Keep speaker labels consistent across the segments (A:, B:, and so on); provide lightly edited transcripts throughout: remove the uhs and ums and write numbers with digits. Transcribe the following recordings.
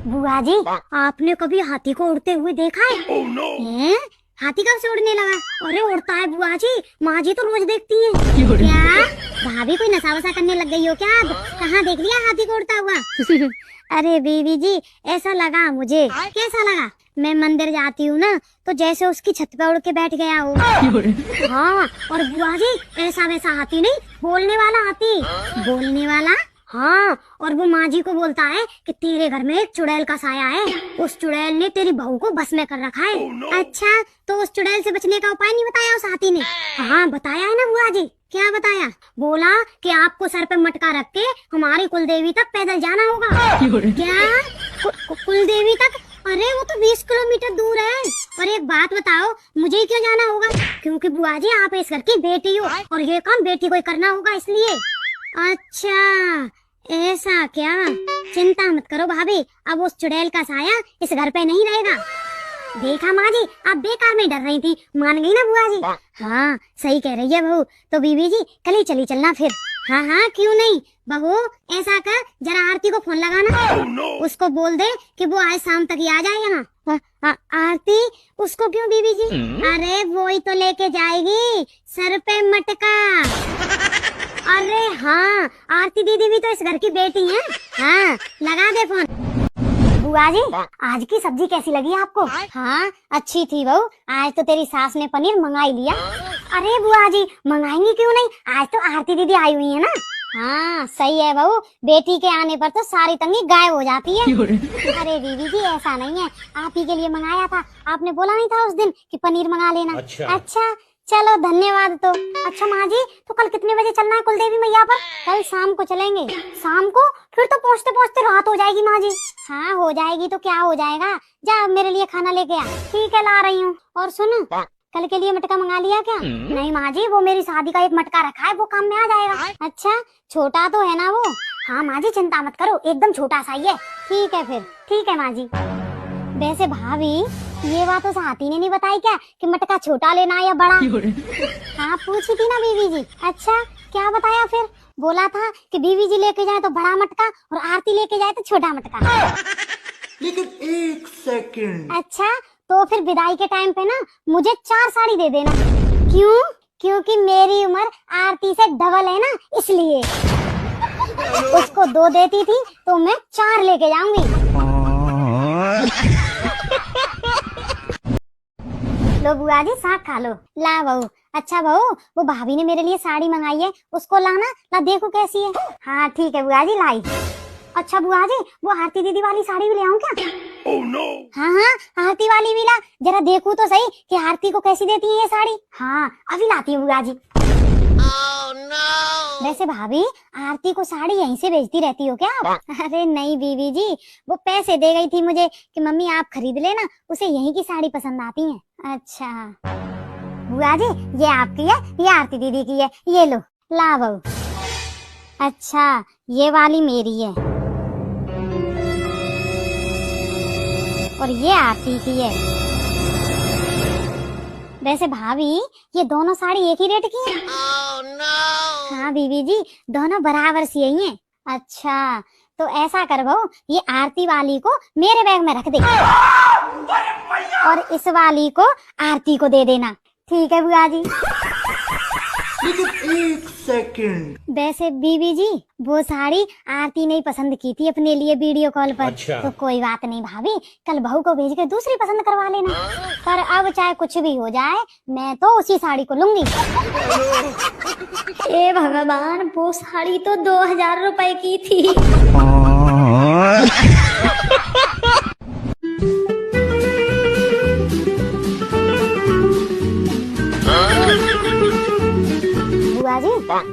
A: बुआ जी, आपने कभी हाथी को उड़ते हुए देखा है?
B: Oh no!
A: हैं? हाथी कब से उड़ने लगा? अरे उड़ता है बुआ जी, माँ जी तो रोज देखती है। क्या भाभी कोई नशा वशा करने लग गई हो क्या? आप कहाँ देख लिया हाथी को उड़ता हुआ? अरे बीवी जी, ऐसा लगा मुझे। कैसा लगा? मैं मंदिर जाती हूँ ना, तो जैसे उसकी छत पे उड़ के बैठ गया हूँ। हाँ, और बुआ जी ऐसा वैसा हाथी नहीं, बोलने वाला हाथी। बोलने वाला? हाँ, और वो माँ जी को बोलता है कि तेरे घर में एक चुड़ैल का साया है, उस चुड़ैल ने तेरी बहू को बस में कर रखा है।
B: Oh no!
A: अच्छा, तो उस चुड़ैल से बचने का उपाय नहीं बताया उस हाथी ने? हाँ बताया है ना बुआ जी। क्या बताया? बोला कि आपको सर पे मटका रख के हमारी कुलदेवी तक पैदल जाना होगा। क्या? कुलदेवी तक? अरे वो तो 20 किलोमीटर दूर है। और एक बात बताओ, मुझे क्यों जाना होगा? क्योंकि बुआ जी आप इस घर की बेटी हो, और ये काम बेटी को ही करना होगा इसलिए। अच्छा ऐसा क्या? चिंता मत करो भाभी, अब उस चुड़ैल का साया इस घर पे नहीं रहेगा। देखा माँ जी, आप बेकार में डर रही थी, मान गई ना बुआ जी? हाँ सही कह रही है बहू। तो बीवी जी कल ही चली चलना फिर। हाँ हाँ क्यों नहीं। बहू ऐसा कर, जरा आरती को फोन लगाना।
B: Oh no!
A: उसको बोल दे कि वो आज शाम तक ही आ जाए यहाँ। आरती? उसको क्यों बीवी जी? अरे वो ही तो लेके जाएगी सर पे मटका। अरे हाँ, आरती दीदी भी तो इस घर की बेटी है। हाँ लगा दे फोन। बुआ जी आज की सब्जी कैसी लगी आपको? हाँ अच्छी थी बहू, आज तो तेरी सास ने पनीर मंगाई लिया। अरे बुआ जी मंगाएंगी क्यों नहीं, आज तो आरती दीदी आई हुई है ना। हाँ सही है बहू, बेटी के आने पर तो सारी तंगी गायब हो जाती है। अरे दीदी जी ऐसा नहीं है, आप ही के लिए मंगाया था, आपने बोला नहीं था उस दिन कि पनीर मंगा लेना। अच्छा चलो धन्यवाद। तो अच्छा माँ जी, तो कल कितने बजे चलना है कुलदेवी मैया पर? कल शाम को चलेंगे। शाम को? फिर तो पहुँचते पहुँचते रात हो जाएगी माँ जी। हाँ हो जाएगी तो क्या हो जाएगा, जा मेरे लिए खाना लेके आ। ठीक है ला रही हूँ। और सुन, कल के लिए मटका मंगा लिया क्या? नहीं माँ जी, वो मेरी शादी का एक मटका रखा है, वो काम में आ जाएगा। अच्छा छोटा तो है ना वो? हाँ माँ जी चिंता मत करो, एकदम छोटा सा ही है। ठीक है फिर, ठीक है माँ जी। वैसे भाभी ये बात उस हाथी ने नहीं बताई क्या कि मटका छोटा लेना है या बड़ा? हाँ पूछी थी ना बीवी जी। अच्छा क्या बताया फिर? बोला था कि बीवी जी लेके जाए तो बड़ा मटका और आरती लेके जाए तो छोटा मटका।
B: लेकिन एक सेकंड।
A: अच्छा तो फिर विदाई के टाइम पे ना मुझे 4 साड़ी दे देना। क्यों? क्योंकि मेरी उम्र आरती से डबल है ना, इसलिए। उसको 2 देती थी तो मैं 4 लेके जाऊंगी। लो बुआ जी साग खा लो। ला बहू। अच्छा बहू, वो भाभी ने मेरे लिए साड़ी मंगाई है, उसको लाना, ला देखो कैसी है। हाँ ठीक है बुआ जी लाई। अच्छा बुआ जी, वो आरती दीदी वाली साड़ी भी ले आऊं क्या?
B: Oh no!
A: हाँ हाँ आरती वाली भी ला, जरा देखूं तो सही कि आरती को कैसी देती है ये साड़ी। हाँ अभी लाती हूँ बुआ जी।
B: Oh no!
A: वैसे भाभी आरती को साड़ी यहीं से बेचती रहती हो क्या आप? अरे नहीं बीवी जी, वो पैसे दे गई थी मुझे कि मम्मी आप खरीद लेना, उसे यहीं की साड़ी पसंद आती है। अच्छा बुआ जी ये आपकी है, ये आरती दीदी की है, ये लो। ला बहू। अच्छा ये वाली मेरी है और ये आरती की है। वैसे भाभी ये दोनों साड़ी एक ही रेट की है?
B: Oh no!
A: हाँ बीवी जी दोनों बराबर सी ही हैं। अच्छा तो ऐसा कर बहू, ये आरती वाली को मेरे बैग में रख दे और इस वाली को आरती को दे देना। ठीक है बुआ जी।
B: लेकिन एक सेकंड।
A: वैसे बीवी जी वो साड़ी आरती ने ही पसंद की थी अपने लिए वीडियो कॉल पर।
B: अच्छा।
A: तो कोई बात नहीं भाभी, कल बहू को भेज के दूसरी पसंद करवा लेना। पर अब चाहे कुछ भी हो जाए, मैं तो उसी साड़ी को लूंगी। ए भगवान, वो साड़ी तो 2000 रुपए की थी। बुआ जी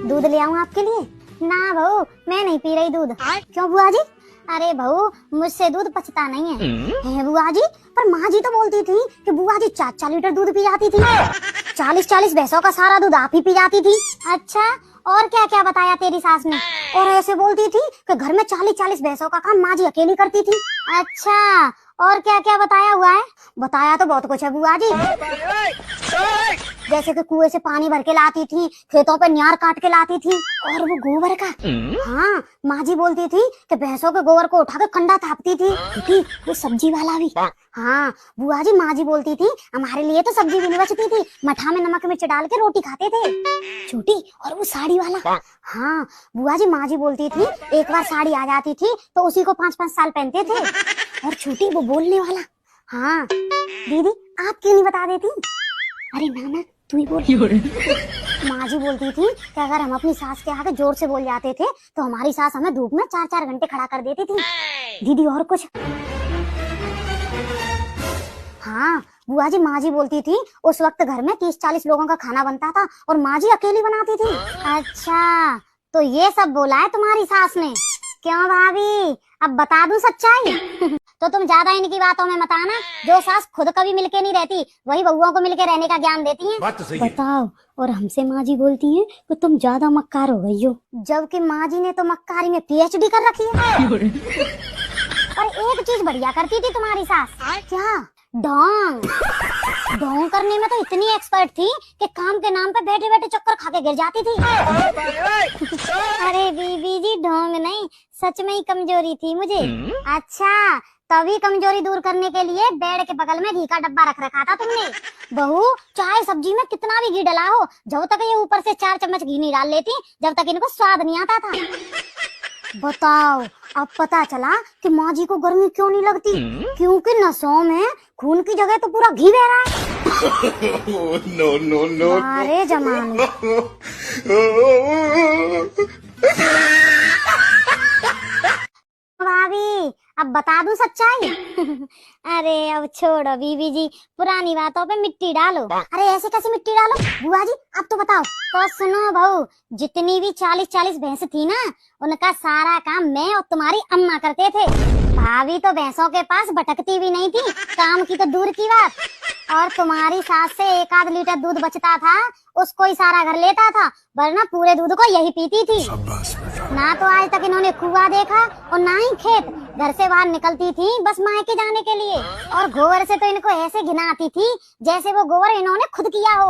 A: दूध ले आऊं आपके लिए? ना बहू मैं नहीं पी रही दूध। क्यों बुआ जी? अरे बहू मुझसे दूध पचता नहीं है। बुआ जी पर माँ जी तो बोलती थी कि बुआ जी 4 लीटर दूध पी जाती थी, 40 भैंसों का सारा दूध आप ही पी जाती थी। अच्छा और क्या क्या बताया तेरी सास ने? और ऐसे बोलती थी कि घर में 40 भैंसों का काम माँ जी अकेली करती थी। अच्छा और क्या क्या बताया हुआ है? बताया तो बहुत कुछ है बुआ जी, जैसे कि कुएं से पानी भर के लाती थी, खेतों पे न्यार काट के लाती थी, और वो गोबर का, हाँ माँ जी बोलती थी कि भैंसों के गोबर को उठा के कंडा थापती थी, क्योंकि वो सब्जी वाला भी। हाँ बुआ जी, माँ जी बोलती थी हमारे लिए तो सब्जी भी नहीं बचती थी, मठा में नमक मिर्च डाल के रोटी खाते थे छोटी। और वो साड़ी वाला, हाँ बुआ जी, माँ जी बोलती थी एक बार साड़ी आ जाती थी तो उसी को 5-5 साल पहनते थे। और छोटी वो बोलने वाला, हाँ दीदी आप क्यों नहीं बता देती? अरे नाना तू ही बोल। माँ जी बोलती थी कि अगर हम अपनी सास के आगे जोर से बोल जाते थे तो हमारी सास हमें धूप में 4-4 घंटे खड़ा कर देती थी। दीदी और कुछ? हाँ बुआ जी, माँ जी बोलती थी उस वक्त घर में 30-40 लोगों का खाना बनता था और माँ जी अकेली बनाती थी। अच्छा तो ये सब बोला है तुम्हारी सास ने? क्यों भाभी, अब बता दूं सच्चाई? तो तुम ज्यादा इनकी बातों में मत आना, जो सास खुद कभी मिलके नहीं रहती वही बहुओं को मिलके रहने का ज्ञान देती हैं।
C: बात तो सही है।
A: बताओ, और हमसे माँ जी बोलती है कि तुम ज्यादा मक्कार हो गई हो, जबकि माँ जी ने तो मक्कारी में PhD कर रखी है। और एक चीज बढ़िया करती थी तुम्हारी सास, क्या? डोंग। डोंग करने में तो इतनी एक्सपर्ट थी कि काम के नाम पे बैठे बैठे चक्कर खा के गिर जाती थी। अरे बीबी जी, ढोंग नहीं, सच में ही कमजोरी थी मुझे। अच्छा, तभी कमजोरी दूर करने के लिए बेड के बगल में घी का डब्बा रख रखा था तुमने। बहू, चाहे सब्जी में कितना भी घी डला हो, जब तक ये ऊपर से 4 चम्मच घी नहीं डाल लेती, जब तक इनको स्वाद नहीं आता था। बताओ, अब पता चला कि माँ जी को गर्मी क्यों नहीं लगती, क्योंकि नसों में खून की जगह तो पूरा घी बह रहा है।
C: No no no.
A: अरे जमाने। भाभी, अब बता दूं सच्चाई? अरे अब छोड़ो बीबी जी, पुरानी बातों पे मिट्टी डालो। अरे ऐसे कैसे मिट्टी डालो बुआ जी, अब तो बताओ। तो सुनो बहू, जितनी भी 40-40 भैंस थी ना, उनका सारा काम मैं और तुम्हारी अम्मा करते थे। भाभी तो भैंसों के पास भटकती भी नहीं थी, काम की तो दूर की बात। और तुम्हारी सास से 1-8 लीटर दूध बचता था, उसको ही सारा घर लेता था, वरना पूरे दूध को यही पीती थी। ना तो आज तक इन्होंने कुआं देखा और ना ही खेत। घर से बाहर निकलती थी बस मायके जाने के लिए, और गोबर से तो इनको ऐसे घिना आती थी जैसे वो गोबर इन्होंने खुद किया हो।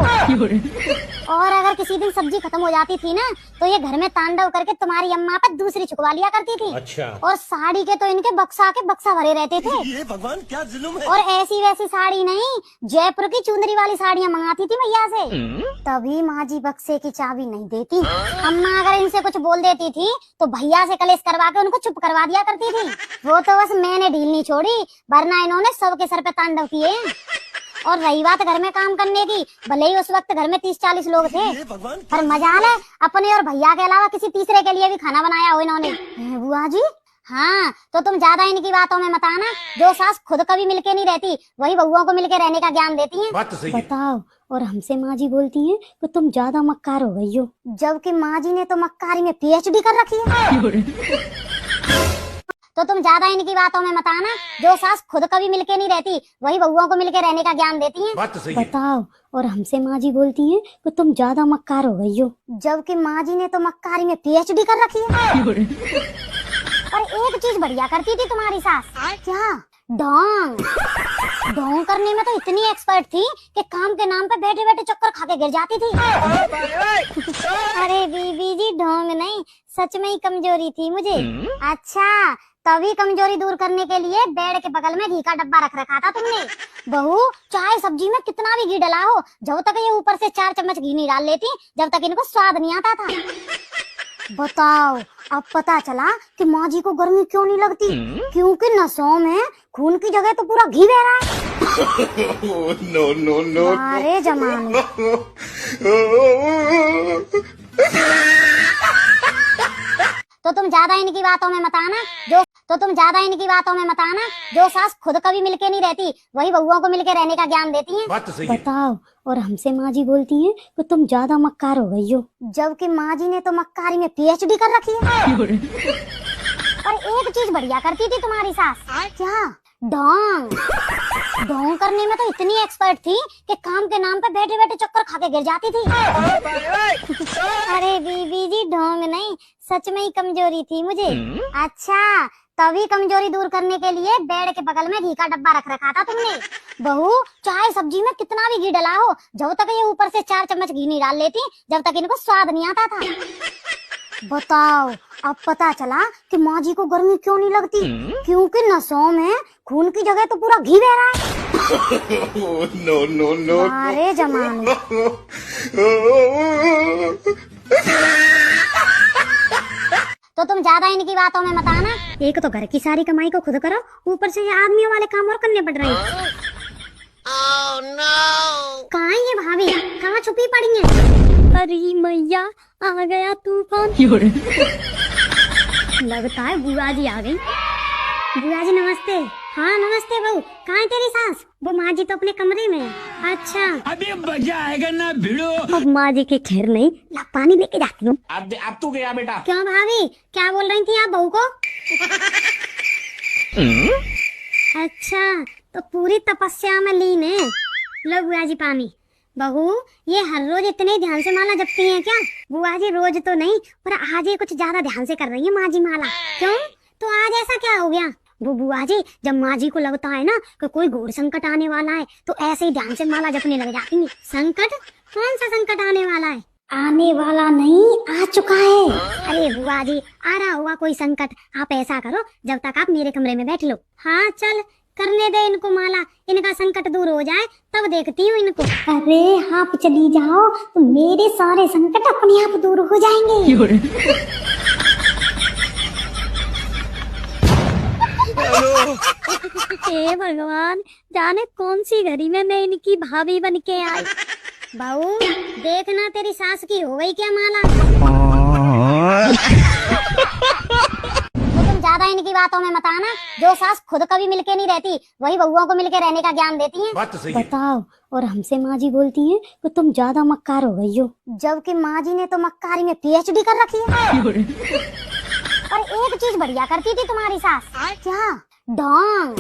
A: और अगर किसी दिन सब्जी खत्म हो जाती थी ना, तो ये घर में तांडव करके तुम्हारी अम्मा पर दूसरी चुकवा लिया करती थी।
C: अच्छा।
A: और साड़ी के तो इनके बक्सा के बक्सा भरे रहते थे।
C: ये भगवान क्या जुल्म है।
A: और ऐसी वैसी साड़ी नहीं, जयपुर की चुंदरी वाली साड़ियाँ मंगाती थी भैया से। तभी माँ जी बक्से की चाबी नहीं देती। अम्मा अगर इनसे कुछ बोल देती थी तो भैया से कलेश करवा के उनको चुप करवा दिया करती थी। वो तो बस मैंने ढील नहीं छोड़ी, वरना इन्होंने सबके सर पे तांडव किए। और रही बात घर में काम करने की, भले ही उस वक्त घर में 30-40 लोग थे, पर मजाल है अपने और भैया के अलावा किसी तीसरे के लिए भी खाना बनाया हो इन्होंने। बुआ जी, हाँ तो तुम ज्यादा इनकी बातों में मत आना, जो सास खुद कभी मिलके नहीं रहती वही बहुओं को मिलके रहने का ज्ञान देती हैं।
C: बात तो सही है।
A: बताओ, और हमसे माँ जी बोलती है कि तुम ज्यादा मक्कार हो गई हो, जबकि माँ जी ने तो मक्कारी में PhD कर रखी है। तो तुम ज्यादा इनकी बातों में मत आना, जो सास खुद कभी मिलके नहीं रहती वही बहुओं को मिलके रहने का ज्ञान देती हैं।
C: बात तो सही है।
A: बताओ, और हमसे माँ जी बोलती है कि तुम ज्यादा मक्कार हो गई हो, जबकि माँ जी ने तो मक्कारी में PhD कर रखी है। और एक चीज बढ़िया करती थी तुम्हारी सास, क्या? डोंग। डोंग करने में तो इतनी एक्सपर्ट थी कि काम के नाम पे बैठे बैठे चक्कर खा के गिर जाती थी। अरे बीबी जी, ढोंग नहीं, सच में ही कमजोरी थी मुझे। अच्छा, तभी कमजोरी दूर करने के लिए बेड के बगल में घी का डब्बा रख रखा था तुमने। बहू, चाहे सब्जी में कितना भी घी डला हो, जब तक ये ऊपर से 4 चम्मच घी नहीं डाल लेती, जब तक इनको स्वाद नहीं आता था। बताओ, अब पता चला कि माँ जी को गर्मी क्यों नहीं लगती, क्योंकि नसों में खून की जगह तो पूरा घी बह रहा है।
C: No no no.
A: अरे जमाने। तो तुम ज्यादा इनकी बातों में मत आना, जो सास खुद कभी मिलके नहीं रहती वही बहुओं को मिलके रहने का ज्ञान देती हैं।
C: बात तो सही है।
A: बताओ, और हमसे माँ जी बोलती है कि तुम ज्यादा मक्कार हो गई हो, जबकि माँ जी ने तो मक्कारी में PhD कर रखी है। और एक चीज बढ़िया करती थी तुम्हारी सास, क्या? डोंग। डोंग करने में तो इतनी एक्सपर्ट थी कि काम के नाम पे बैठे बैठे चक्कर खा के गिर जाती थी। अरे बीबी जी, ढोंग नहीं, सच में ही कमजोरी थी मुझे। अच्छा, तभी कमजोरी दूर करने के लिए बेड के बगल में घी का डब्बा रख रखा था तुमने। बहू, चाहे सब्जी में कितना भी घी डला हो, जब तक ये ऊपर से 4 चम्मच घी नहीं डाल लेती, जब तक इनको स्वाद नहीं आता था। बताओ, अब पता चला कि माँ जी को गर्मी क्यों नहीं लगती, क्योंकि नसों में खून की जगह तो पूरा घी बह रहा है।
C: Oh, no, no, no.
A: अरे जमाने। तो तुम ज्यादा इनकी बातों में मत आना। एक तो घर की सारी कमाई को खुद करो, ऊपर से ये आदमियों वाले काम और करने पड़ रहे हैं।
B: Oh no!
A: कहाँ है ये भाभी, कहाँ छुपी पड़ी है? अरे मैया, आ गया तूफान। लगता है बुआ जी आ गई। बुआ जी नमस्ते। हाँ नमस्ते बहू, कहाँ है तेरी सास? वो माँ जी तो अपने कमरे में है। अच्छा,
D: अभी मजा आएगा ना भिड़ो।
A: अब माँ जी की खैर नहीं, ला पानी लेके जाती हूँ।
D: अब तू गया बेटा।
A: क्यों भाभी, क्या बोल रही थी आप बहू को? अच्छा, तो पूरी तपस्या में लीन है। लो बुआ जी पानी। बहू, ये हर रोज इतने ध्यान से माला जपती हैं क्या? बुआ जी रोज तो नहीं, पर आज ये कुछ ज्यादा ध्यान से कर रही है माँ जी माला। क्यों? तो आज ऐसा क्या हो गया? वो बुआ जी, जब माँ जी को लगता है ना कि कोई घोर संकट आने वाला है, तो ऐसे ही ध्यान से माला जपने लग जाती है। संकट? कौन सा संकट आने वाला है? आने वाला नहीं, आ चुका है। अरे बुआ जी, आ रहा होगा कोई संकट। आप ऐसा करो, जब तक आप मेरे कमरे में बैठ लो। हाँ चल, करने दे इनको माला, इनका संकट दूर हो जाए तब देखती हूँ इनको। अरे आप चली जाओ तो मेरे सारे संकट अपने आप दूर हो जाएंगे। हे भगवान, जाने कौन सी घड़ी में मैं इनकी भाभी बन के आई। बहू, देखना तेरी सास की हो गई क्या माला। तो तुम ज्यादा इनकी बातों में मत आना। जो सास खुद कभी मिलके नहीं रहती, वही बहुओं को मिलके रहने का ज्ञान देती हैं।
C: बात तो सही है।
A: बताओ, और हमसे माँ जी बोलती हैं कि तुम ज्यादा मक्कार हो गई हो, जबकि माँ जी ने तो मक्कारी में PhD कर रखी है। और एक चीज बढ़िया करती थी तुम्हारी सास। क्या? ढोंग।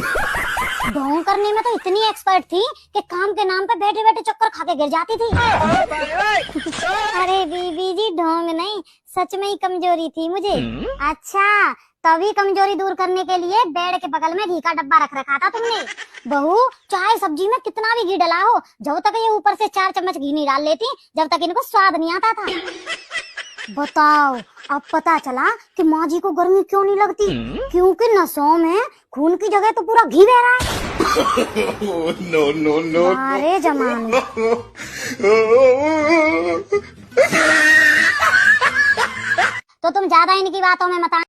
A: ढोंग करने में तो इतनी एक्सपर्ट थी कि काम के नाम पे बैठे बैठे चक्कर खा के गिर जाती थी। अरे बीबी जी, ढोंग नहीं, सच में ही कमजोरी थी मुझे। अच्छा, तभी कमजोरी दूर करने के लिए बेड के बगल में घी का डब्बा रख रखा था तुमने। बहू, चाहे सब्जी में कितना भी घी डला हो, जब तक ये ऊपर से 4 चम्मच घी नहीं डाल लेती, जब तक इनको स्वाद नहीं आता था। बताओ, अब पता चला कि माँ जी को गर्मी क्यों नहीं लगती, क्योंकि नसों में खून की जगह तो पूरा घी बह रहा है।
C: Oh, no, no, no.
A: अरे जमाने। तो तुम ज्यादा इनकी बातों में मत आना।